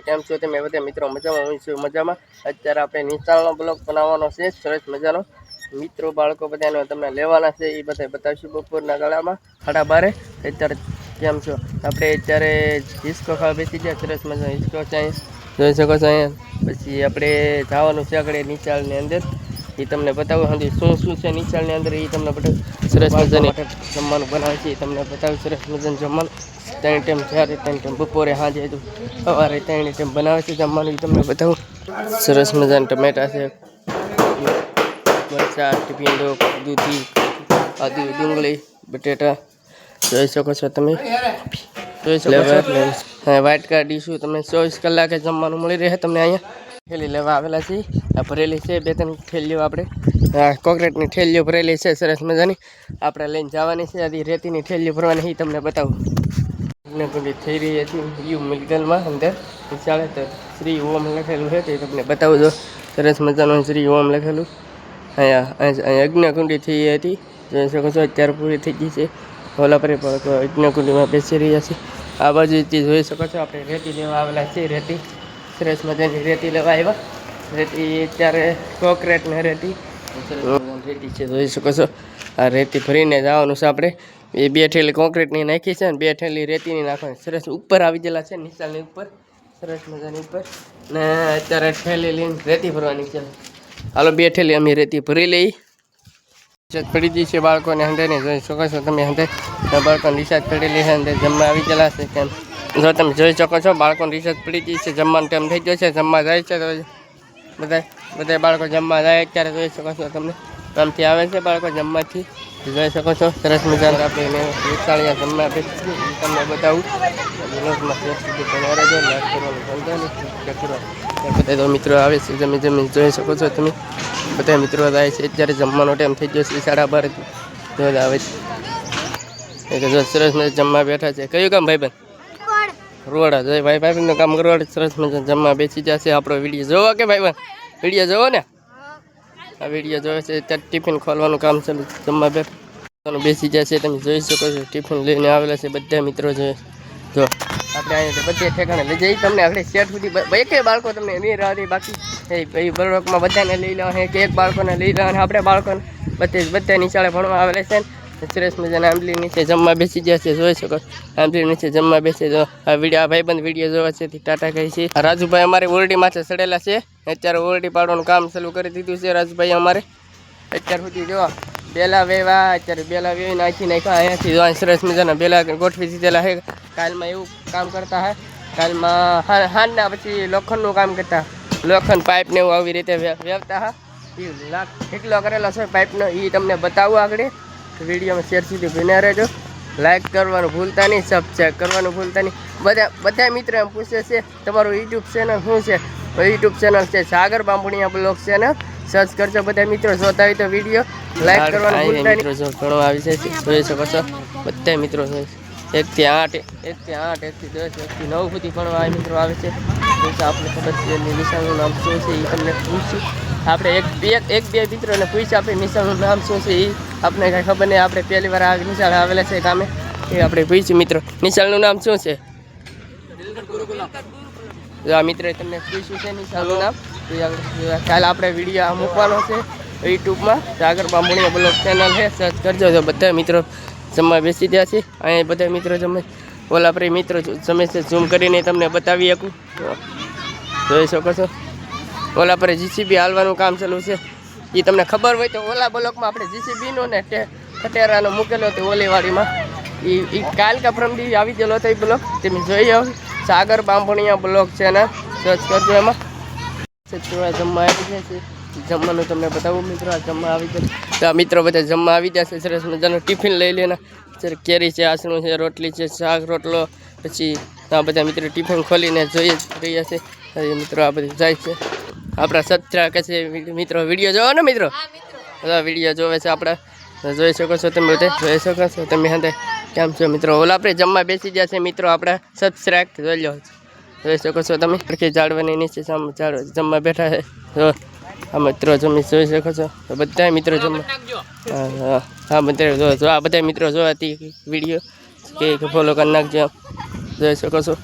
કેમ છો તમે બધા મિત્રો? મજામાં? હું છું મજામાં। અત્યારે આપણે નિશાળનો બ્લોગ બનાવવાનો છે, સરસ મજાનો। મિત્રો બાળકો બધાને તમને લેવાના છે, એ બધા બતાવશું બપોરના ગાળામાં 12:30। અત્યારે કેમ છો? આપણે અત્યારે હિસ્કો ખાવા બેસી ગયા, સરસ મજાનો હિસ્કો છે, જોઈ શકો છો અહીંયા। પછી આપણે જવાનું છે આગળ નિશાળની અંદર, એ તમને બતાવું હજી શું છે નિશાળની અંદર, એ તમને બતાવું। સરસ મજાની જમવાનું બનાવે છે, એ તમને બતાવું સરસ મજાનું જમવાનું। 3 ટાઈમ 4 ટાઈમ બપોરે સાંજે સવારે 3 ટાઈમ બનાવે છે જમવાનું, તમને બતાવું। સરસ મજાના ટમેટા છે, મરચાં, ભીંડો, દૂધી, આદુ, ડુંગળી, બટેટા જોઈ શકો છો તમે। જોઈ શકો છો હા, વ્હાઈટ કાર્ડ ઈશું તમને 24 કલાકે જમવાનું મળી રહે તમને અહીંયા। થેલી લેવા આવેલા છે, આ ભરેલી છે 2-3 થેલીઓ, આપણે કોન્ક્રીટની થેલીઓ ભરેલી છે સરસ મજાની, આપણે લઈને જવાની છે। આથી રેતીની થેલીઓ ભરવાની એ તમને બતાવું। થઈ રહી હતી યુ મેડિકલમાં અંદર ચાલે તો શ્રી ઓમ લખેલું છે, તે તમને બતાવું દો। સરસ મજાનું શ્રી ઓમ લખેલું અહીંયા યજ્ઞકુંડી થઈ હતી, જોઈ શકો છો। અત્યારે પૂરી થઈ ગઈ છે, ઓલા પર યજ્ઞકુંડીમાં બેસી રહ્યા છે। આ બાજુથી જોઈ શકો છો આપણે રેતી લેવા આવેલા છે, રેતી સરસ મજાની રેતી લેવા આવ્યા। રેતી અત્યારે કોન્ક્રીટ ને રેતી રેતી છે, જોઈ શકો છો। આ રેતી ભરીને જવાનું છે આપણે, એ 2 થેલી કોન્ક્રીટની નાખી છે ને 2 થેલી રેતીની નાખવાની। સરસ ઉપર આવી ગયેલા છે નિશાળની ઉપર, સરસ મજાની ઉપર, ને અત્યારે થેલી લઈને રેતી ભરવાની છે। હાલો 2 થેલી અમે રેતી ભરી લઈ। રિચાર્જ પડી ગઈ છે બાળકોને અંદર ને, જોઈ શકો છો તમે અંદર બાળકોને રિચાર્જ પડેલી છે, અંદર જમવા આવી ગયેલા છે કેમ જો તમે જોઈ શકો છો। બાળકોને રિચાર્જ પડી ગઈ છે, જમવાનો ટાઈમ થઈ ગયો છે, જમવા જાય છે તો બધા બાળકો જમવા જાય અત્યારે, જોઈ શકો છો તમને કામથી આવે છે બાળકો જમવાથી, જોઈ શકો છો। સરસ મજાનું આપણે નિશાળીયા જમવા બેસી તમને બતાવું। બધા તો મિત્રો આવે છે જમી જોઈ શકો છો તમે, બધા મિત્રો આવે છે અત્યારે જમવાનો ટાઈમ થઈ ગયો છે 12:30 આવે છે। જો સરસ મજા જમવા બેઠા છે, કયું કામ ભાઈબંધ? રોડા જોઈ ભાઈબંધનું કામ કરવા સરસ મજા જમવા બેસી જશે। આપણો વિડીયો જોવો કે ભાઈબંધ? વિડીયો જોવો ને? આ વિડીયો જોવે છે અત્યારે ટિફિન ખોલવાનું કામ ચાલુ, જમવા બેસી જશે, તમે જોઈ શકો છો। ટિફિન લઈને આવેલા છે બધા મિત્રો, જો આપણે અહીંયા બધે ઠેકાણે લઈ જઈએ તમને આગળ શેઠ સુધી, એક બાળકો તમને નહીં રહેવાથી, બાકી એ બ્લોકમાં બધાને લઈ લેવા કે એક બાળકોને લઈ લેવાને, આપણે બાળકોને બધા નિશાળે ભણવા આવેલા છે। સરસ મજાના આંબલી નીચે જમવા બેસી ગયા છે, જોઈ શકો આંબલી નીચે જમવા બેસી જો। આ વિડીયો આ ભાઈબંધ વિડીયો જોવા છે ટાટા કહી છે। રાજુભાઈ અમારે ઓરડી માથે ચડેલા છે, અત્યારે ઓરડી પાડવાનું કામ ચાલુ કરી દીધું છે રાજુભાઈ અમારે। અત્યાર સુધી જો બેલા વેવા, અત્યારે બેલા વેવી નાખી નાખ્યા અહીંયાથી, જો સરસ મજાના બેલા ગોઠવી દીધેલા છે। કાલમાં એવું કામ કરતા હે, કાલમાં હાંજના પછી લોખંડનું કામ કરતા, લોખંડ પાઇપ ને એવું આવી રીતે વેવતા હા, એ ઢીકલો કરેલો છે પાઇપનો, એ તમને બતાવું આગળ વિડીયોમાં શેર સુધી બન્યા રહેજો। લાઈક કરવાનું ભૂલતા નહીં, સબસ્ક્રાઈબ કરવાનું ભૂલતા નહીં। બધા મિત્રો એમ પૂછે છે તમારું યુટ્યુબ ચેનલ શું છે? યુટ્યુબ ચેનલ છે સાગર બાંભણિયા બ્લોગ ચેનલ, સર્ચ કરજો બધા મિત્રો। જોતા હોય તો વિડીયો લાઈક કરવાનું ભૂલતા નહીં। ઘણો આવી છે, જોઈ શકો છો બધા મિત્રો 1 થી 8, 1 થી 8, 1 થી 10, 1 થી 9 સુધી ભણવા મિત્રો આવે છે। આપણે ખબર છે નિશાળનું નામ શું છે એ તમને પૂછશું આપણે, એક બે મિત્રોને પૂછ્યું આપણે નિશાળનું નામ શું છે એ આપણે કાંઈ ખબર નહીં। આપણે પહેલી વાર આ નિશાળ આવેલા છે કામે, એ આપણે પૂછ્યું મિત્રો નિશાળનું નામ શું છે? આ મિત્રોએ તમને પૂછ્યું છે નિશાળનું નામ, કાલે આપણે વિડીયો મૂકવાનો છે યુટ્યુબમાં, સાગર બાંભણિયા બ્લોગ ચેનલ છે, સર્ચ કરજો। તો બધા મિત્રો જમવા બેસી ગયા છે, અહીંયા બધા મિત્રો જમે, ઓલા પર મિત્રો જમે છે, ઝૂમ કરીને તમને બતાવી શકું, જોઈ શકો છો। ઓલા પર જીસીબી હાલવાનું કામ ચાલુ છે, એ તમને ખબર હોય તો ઓલા બ્લોકમાં આપણે જીસીબીનો ને ખટેરાનો મૂકેલો હતો ઓલીવાડીમાં, એ કાલ કા પ્રમદી આવી ગયેલો હતો એ બ્લોક, તમે જોઈ આવો સાગર બાંભણિયા બ્લોગ છે ને, સર્ચ કરજો એમાં। જમવા આવી જાય છે, જમવાનું તમને બતાવું મિત્રો, આ જમવા આવી જાય તો આ મિત્રો બધા જમવા આવી જશે। સરસ મજાનું ટિફિન લઈ લેના, કેરી છે, આસણું છે, રોટલી છે, શાક રોટલો, પછી આ બધા મિત્રો ટિફિન ખોલીને જોઈ રહ્યા છે મિત્રો, આ બધું જાય છે। આપણા સબસ્ક્રાઈબ છે મિત્રો, વિડીયો જોવો ને મિત્રો, બધા વિડીયો જોવે છે આપણા, જોઈ શકો છો તમે, બધા જોઈ શકો છો તમે હંતે કેમ છો મિત્રો। ઓલા આપણે જમવા બેસી ગયા છે મિત્રો, આપણા સબસ્ક્રાઈબ જોઈ લો, જોઈ શકો છો તમે, પડખી ઝાડવાની નીચે જમવા બેઠા છે, જો આ મિત્રો જમી જોઈ શકો છો, બધા મિત્રો જમવા, હા મિત્રો જો આ બધા મિત્રો જોવાતી વિડીયો કે ફોલો કરી નાખજો, જોઈ શકો છો।